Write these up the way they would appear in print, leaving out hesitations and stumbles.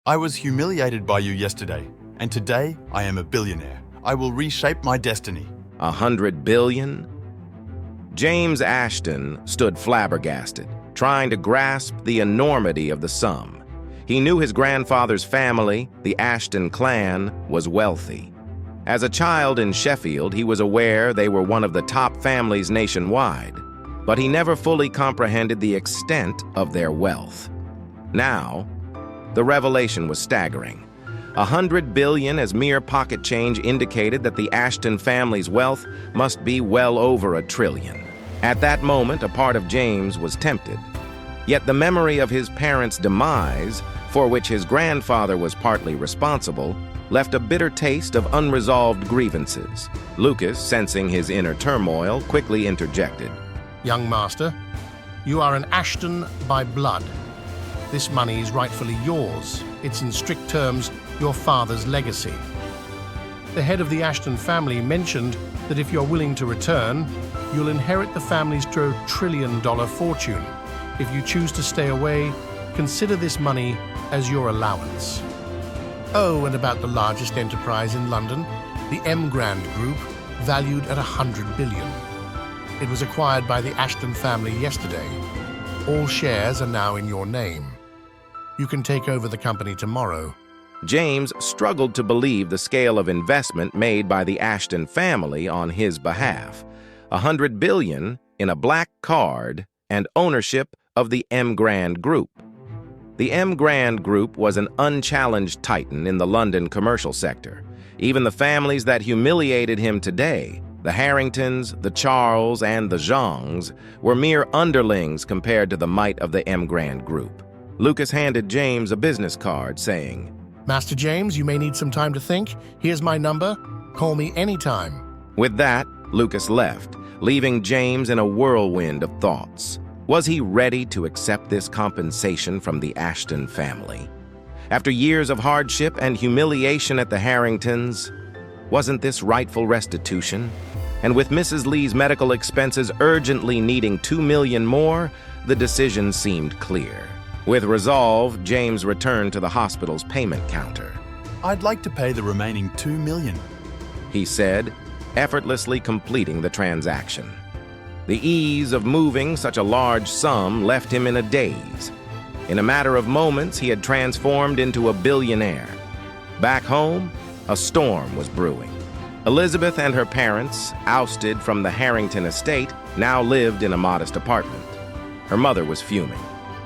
I was humiliated by you yesterday, and today I am a billionaire. I will reshape my destiny. 100 billion? James Ashton stood flabbergasted, trying to grasp the enormity of the sum. He knew his grandfather's family, the Ashton clan, was wealthy. As a child in Sheffield, he was aware they were one of the top families nationwide, but he never fully comprehended the extent of their wealth. Now, the revelation was staggering. 100 billion as mere pocket change indicated that the Ashton family's wealth must be well over $1 trillion. At that moment, a part of James was tempted. Yet the memory of his parents' demise, for which his grandfather was partly responsible, left a bitter taste of unresolved grievances. Lucas, sensing his inner turmoil, quickly interjected. Young master, you are an Ashton by blood. This money is rightfully yours. It's in strict terms your father's legacy. The head of the Ashton family mentioned that if you're willing to return, you'll inherit the family's $1 trillion fortune. If you choose to stay away, consider this money as your allowance. Oh, and about the largest enterprise in London, the M Grand Group, valued at 100 billion. It was acquired by the Ashton family yesterday. All shares are now in your name. You can take over the company tomorrow. James struggled to believe the scale of investment made by the Ashton family on his behalf. 100 billion in a black card and ownership of the M Grand Group. The M Grand Group was an unchallenged titan in the London commercial sector. Even the families that humiliated him today, the Harringtons, the Charles, and the Zhongs, were mere underlings compared to the might of the M Grand Group. Lucas handed James a business card, saying, Master James, you may need some time to think. Here's my number. Call me anytime. With that, Lucas left, leaving James in a whirlwind of thoughts. Was he ready to accept this compensation from the Ashton family? After years of hardship and humiliation at the Harringtons, wasn't this rightful restitution? And with Mrs. Lee's medical expenses urgently needing $2 million more, the decision seemed clear. With resolve, James returned to the hospital's payment counter. I'd like to pay the remaining $2 million, he said, effortlessly completing the transaction. The ease of moving such a large sum left him in a daze. In a matter of moments, he had transformed into a billionaire. Back home, a storm was brewing. Elizabeth and her parents, ousted from the Harrington estate, now lived in a modest apartment. Her mother was fuming.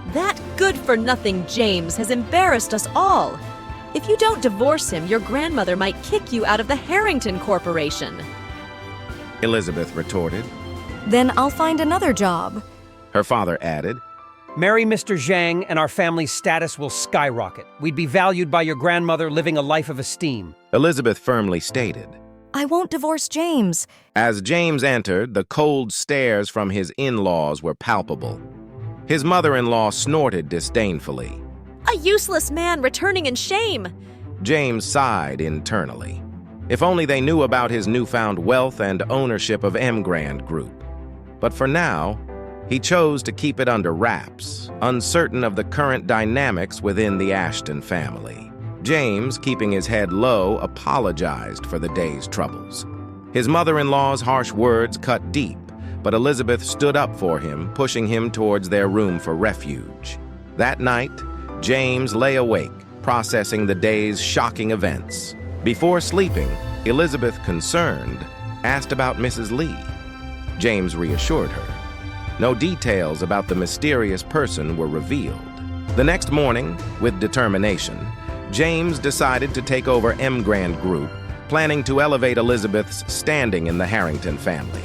That good-for-nothing James has embarrassed us all. If you don't divorce him, your grandmother might kick you out of the Harrington Corporation. Elizabeth retorted. Then I'll find another job. Her father added. Marry Mr. Zhang and our family's status will skyrocket. We'd be valued by your grandmother living a life of esteem. Elizabeth firmly stated. I won't divorce James. As James entered, the cold stares from his in-laws were palpable. His mother-in-law snorted disdainfully. A useless man returning in shame. James sighed internally. If only they knew about his newfound wealth and ownership of M Grand Group. But for now, he chose to keep it under wraps, uncertain of the current dynamics within the Ashton family. James, keeping his head low, apologized for the day's troubles. His mother-in-law's harsh words cut deep, but Elizabeth stood up for him, pushing him towards their room for refuge. That night, James lay awake, processing the day's shocking events. Before sleeping, Elizabeth, concerned, asked about Mrs. Lee. James reassured her. No details about the mysterious person were revealed. The next morning, with determination, James decided to take over M Grand Group, planning to elevate Elizabeth's standing in the Harrington family.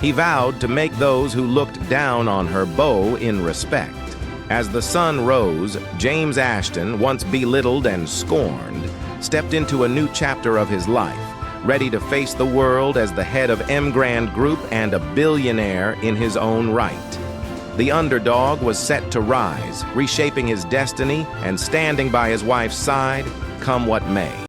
He vowed to make those who looked down on her bow in respect. As the sun rose, James Ashton, once belittled and scorned, stepped into a new chapter of his life, ready to face the world as the head of M Grand Group and a billionaire in his own right. The underdog was set to rise, reshaping his destiny and standing by his wife's side, come what may.